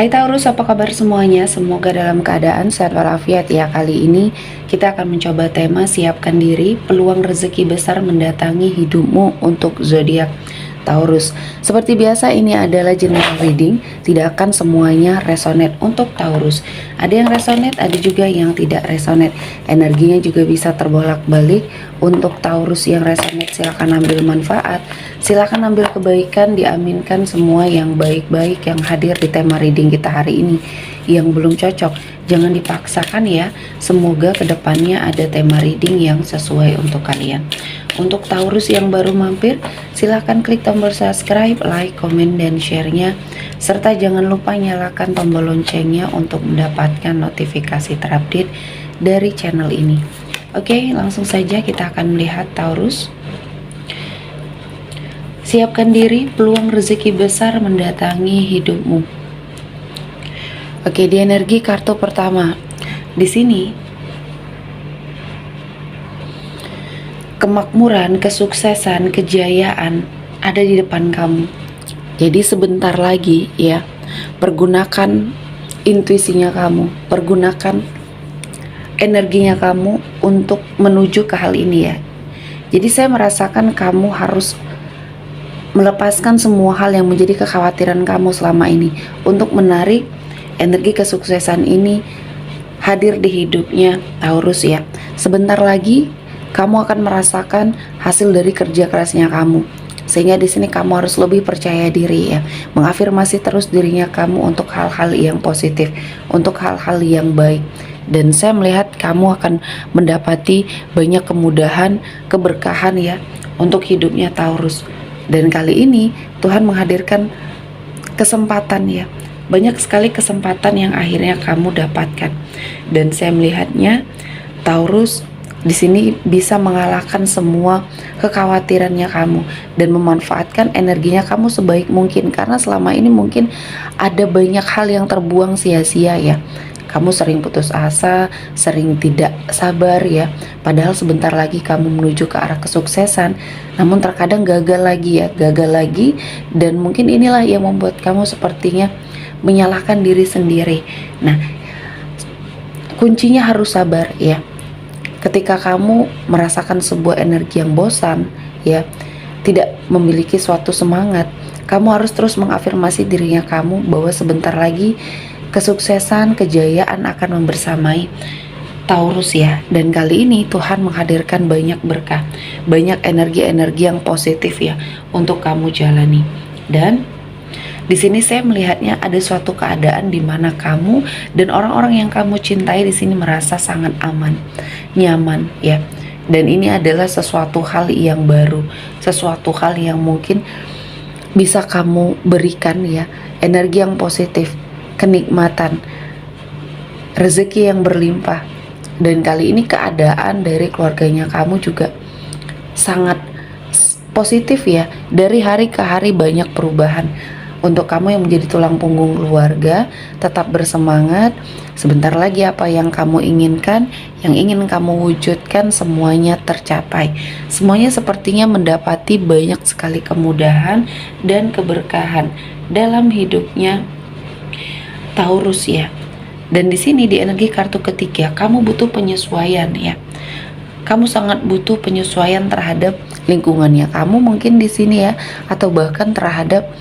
Hai Taurus, apa kabar semuanya? Semoga dalam keadaan sehat walafiat ya. Kali ini kita akan mencoba tema siapkan diri, peluang rezeki besar mendatangi hidupmu untuk zodiak Taurus. Seperti biasa ini adalah general reading, tidak akan semuanya resonate untuk Taurus. Ada yang resonate, ada juga yang tidak resonate. Energinya juga bisa terbolak-balik. Untuk Taurus yang resonate silakan ambil manfaat, silakan ambil kebaikan, diaminkan semua yang baik-baik yang hadir di tema reading kita hari ini. Yang belum cocok, jangan dipaksakan ya. Semoga kedepannya ada tema reading yang sesuai untuk kalian. Untuk Taurus yang baru mampir, silahkan klik tombol subscribe, like, komen, dan share-nya. Serta jangan lupa nyalakan tombol loncengnya untuk mendapatkan notifikasi terupdate dari channel ini. Oke, langsung saja kita akan melihat Taurus. Siapkan diri, peluang rezeki besar mendatangi hidupmu. Oke, di energi kartu pertama. Di sini kemakmuran, kesuksesan, kejayaan ada di depan kamu. Jadi sebentar lagi ya, pergunakan intuisinya kamu, pergunakan energinya kamu untuk menuju ke hal ini ya. Jadi saya merasakan kamu harus melepaskan semua hal yang menjadi kekhawatiran kamu selama ini untuk menarik energi kesuksesan ini hadir di hidupnya Taurus ya. Sebentar lagi kamu akan merasakan hasil dari kerja kerasnya kamu. Sehingga di sini kamu harus lebih percaya diri ya, mengafirmasi terus dirinya kamu untuk hal-hal yang positif, untuk hal-hal yang baik. Dan saya melihat kamu akan mendapati banyak kemudahan, keberkahan ya untuk hidupnya Taurus. Dan kali ini Tuhan menghadirkan kesempatan ya, banyak sekali kesempatan yang akhirnya kamu dapatkan. Dan saya melihatnya Taurus di sini bisa mengalahkan semua kekhawatirannya kamu dan memanfaatkan energinya kamu sebaik mungkin, karena selama ini mungkin ada banyak hal yang terbuang sia-sia ya. Kamu sering putus asa, sering tidak sabar ya. Padahal sebentar lagi kamu menuju ke arah kesuksesan, namun terkadang gagal lagi ya, gagal lagi. Dan mungkin inilah yang membuat kamu sepertinya menyalahkan diri sendiri. Nah, kuncinya harus sabar ya. Ketika kamu merasakan sebuah energi yang bosan ya, tidak memiliki suatu semangat, kamu harus terus mengafirmasi dirinya kamu bahwa sebentar lagi kesuksesan, kejayaan akan membersamai Taurus ya. Dan kali ini Tuhan menghadirkan banyak berkah, banyak energi-energi yang positif ya untuk kamu jalani. Dan di sini saya melihatnya ada suatu keadaan di mana kamu dan orang-orang yang kamu cintai di sini merasa sangat aman, nyaman ya. Dan ini adalah sesuatu hal yang baru, sesuatu hal yang mungkin bisa kamu berikan ya, energi yang positif, kenikmatan, rezeki yang berlimpah. Dan kali ini keadaan dari keluarganya kamu juga sangat positif ya. Dari hari ke hari banyak perubahan. Untuk kamu yang menjadi tulang punggung keluarga, tetap bersemangat. Sebentar lagi apa yang kamu inginkan, yang ingin kamu wujudkan, semuanya tercapai. Semuanya sepertinya mendapati banyak sekali kemudahan dan keberkahan dalam hidupnya Taurus ya. Dan di sini di energi kartu ketiga, kamu butuh penyesuaian ya. Kamu sangat butuh penyesuaian terhadap lingkungannya kamu mungkin di sini ya, atau bahkan terhadap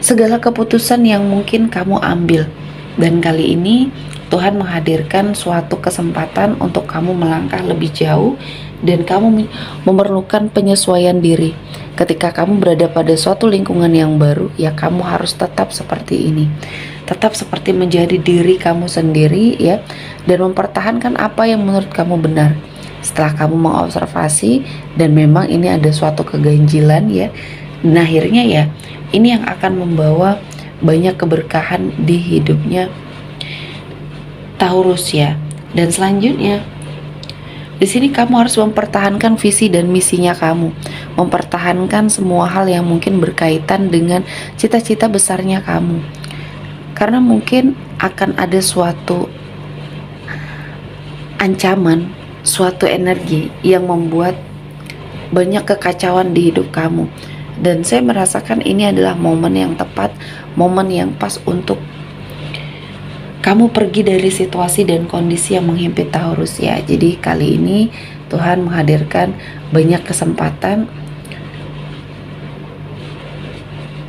segala keputusan yang mungkin kamu ambil. Dan kali ini Tuhan menghadirkan suatu kesempatan untuk kamu melangkah lebih jauh, dan kamu memerlukan penyesuaian diri. Ketika kamu berada pada suatu lingkungan yang baru ya, kamu harus tetap seperti ini, tetap seperti menjadi diri kamu sendiri ya, dan mempertahankan apa yang menurut kamu benar. Setelah kamu mengobservasi dan memang ini ada suatu keganjilan ya, dan akhirnya ya ini yang akan membawa banyak keberkahan di hidupnya Taurus ya. Dan selanjutnya di sini kamu harus mempertahankan visi dan misinya kamu, mempertahankan semua hal yang mungkin berkaitan dengan cita-cita besarnya kamu. Karena mungkin akan ada suatu ancaman, suatu energi yang membuat banyak kekacauan di hidup kamu. Dan saya merasakan ini adalah momen yang tepat, momen yang pas untuk kamu pergi dari situasi dan kondisi yang menghimpit Taurus ya. Jadi kali ini Tuhan menghadirkan banyak kesempatan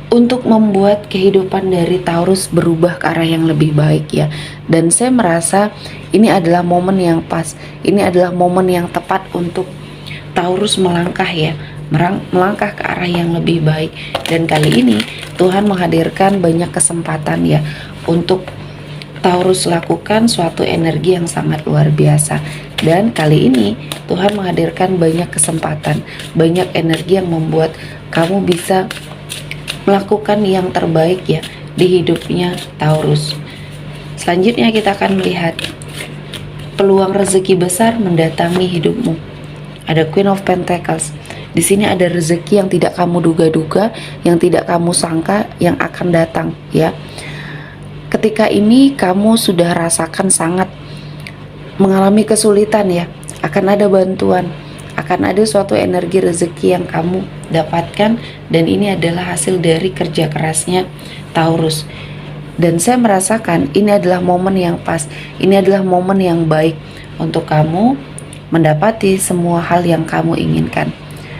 untuk membuat kehidupan dari Taurus berubah ke arah yang lebih baik ya. Dan saya merasa ini adalah momen yang pas, ini adalah momen yang tepat untuk Taurus melangkah ya, melangkah ke arah yang lebih baik. Dan kali ini Tuhan menghadirkan banyak kesempatan ya untuk Taurus lakukan suatu energi yang sangat luar biasa. Dan kali ini Tuhan menghadirkan banyak kesempatan, banyak energi yang membuat kamu bisa melakukan yang terbaik ya di hidupnya Taurus. Selanjutnya kita akan melihat peluang rezeki besar mendatangi hidupmu. Ada Queen of Pentacles. Di sini ada rezeki yang tidak kamu duga-duga, yang tidak kamu sangka yang akan datang ya. Ketika ini kamu sudah rasakan sangat mengalami kesulitan ya, akan ada bantuan, akan ada suatu energi rezeki yang kamu dapatkan, dan ini adalah hasil dari kerja kerasnya Taurus. Dan saya merasakan ini adalah momen yang pas, ini adalah momen yang baik untuk kamu mendapati semua hal yang kamu inginkan.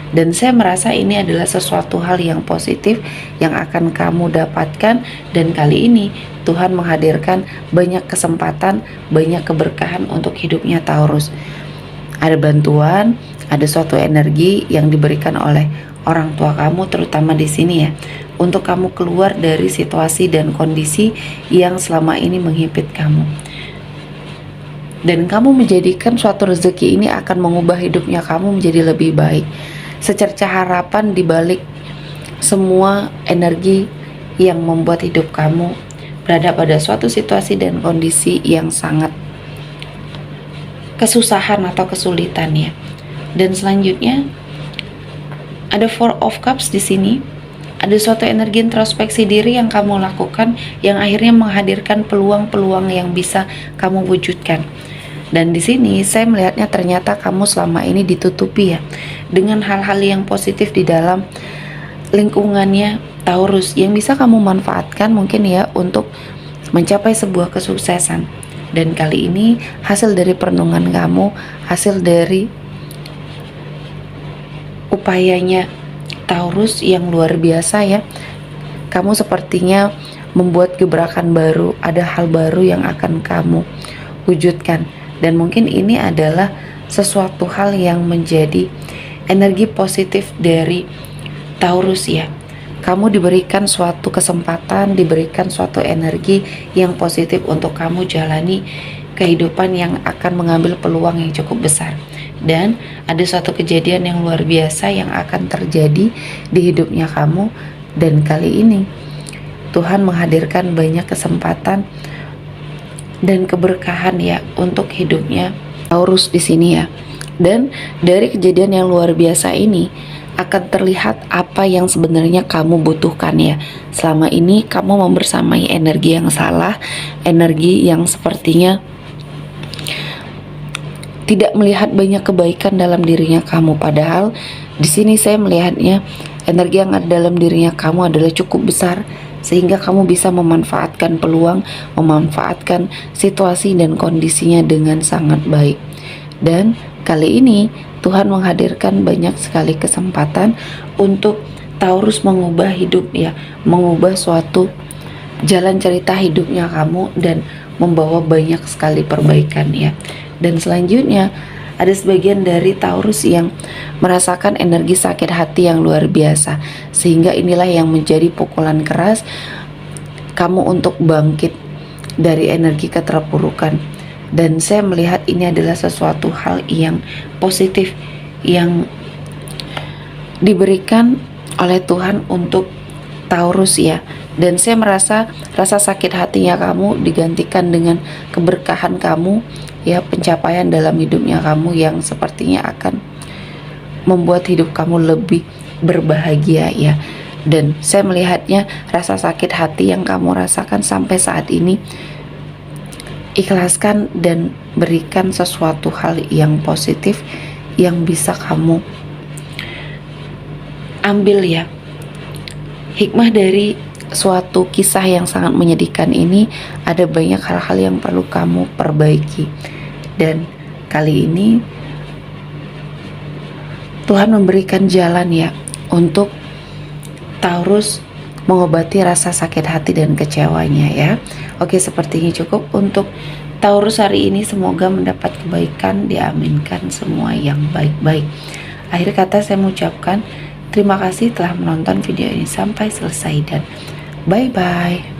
Dan saya merasa ini adalah sesuatu hal yang positif yang akan kamu dapatkan. Dan kali ini Tuhan menghadirkan banyak kesempatan, banyak keberkahan untuk hidupnya Taurus. Ada bantuan, ada suatu energi yang diberikan oleh orang tua kamu, terutama di sini ya, untuk kamu keluar dari situasi dan kondisi yang selama ini menghimpit kamu. Dan kamu menjadikan suatu rezeki ini akan mengubah hidupnya kamu menjadi lebih baik. Secercah harapan di balik semua energi yang membuat hidup kamu berada pada suatu situasi dan kondisi yang sangat kesusahan atau kesulitan ya. Dan selanjutnya ada Four of Cups di sini. Ada suatu energi introspeksi diri yang kamu lakukan yang akhirnya menghadirkan peluang-peluang yang bisa kamu wujudkan. Dan di sini saya melihatnya ternyata kamu selama ini ditutupi ya dengan hal-hal yang positif di dalam lingkungannya Taurus yang bisa kamu manfaatkan mungkin ya untuk mencapai sebuah kesuksesan. Dan kali ini hasil dari perenungan kamu, hasil dari upayanya Taurus yang luar biasa ya. Kamu sepertinya membuat gebrakan baru, ada hal baru yang akan kamu wujudkan. Dan mungkin ini adalah sesuatu hal yang menjadi energi positif dari Taurus ya. Kamu diberikan suatu kesempatan, diberikan suatu energi yang positif untuk kamu jalani kehidupan yang akan mengambil peluang yang cukup besar. Dan ada suatu kejadian yang luar biasa yang akan terjadi di hidupnya kamu. Dan kali ini Tuhan menghadirkan banyak kesempatan dan keberkahan ya untuk hidupnya Taurus di sini ya. Dan dari kejadian yang luar biasa ini akan terlihat apa yang sebenarnya kamu butuhkan ya. Selama ini kamu membersamai energi yang salah, energi yang sepertinya tidak melihat banyak kebaikan dalam dirinya kamu. Padahal di sini saya melihatnya energi yang ada dalam dirinya kamu adalah cukup besar sehingga kamu bisa memanfaatkan peluang, memanfaatkan situasi dan kondisinya dengan sangat baik. Dan kali ini Tuhan menghadirkan banyak sekali kesempatan untuk Taurus mengubah hidup ya, mengubah suatu jalan cerita hidupnya kamu dan membawa banyak sekali perbaikan ya. Dan selanjutnya ada sebagian dari Taurus yang merasakan energi sakit hati yang luar biasa, sehingga inilah yang menjadi pukulan keras kamu untuk bangkit dari energi keterpurukan. Dan saya melihat ini adalah sesuatu hal yang positif yang diberikan oleh Tuhan untuk Taurus ya. Dan saya merasa rasa sakit hatinya kamu digantikan dengan keberkahan kamu ya, pencapaian dalam hidupnya kamu yang sepertinya akan membuat hidup kamu lebih berbahagia ya. Dan saya melihatnya rasa sakit hati yang kamu rasakan sampai saat ini, ikhlaskan dan berikan sesuatu hal yang positif yang bisa kamu ambil ya hikmah dari suatu kisah yang sangat menyedihkan ini, ada banyak hal-hal yang perlu kamu perbaiki. Dan kali ini Tuhan memberikan jalan ya untuk Taurus mengobati rasa sakit hati dan kecewanya ya. Oke, sepertinya cukup untuk Taurus hari ini. Semoga mendapat kebaikan, diaminkan semua yang baik-baik. Akhir kata saya mengucapkan terima kasih telah menonton video ini sampai selesai dan bye-bye.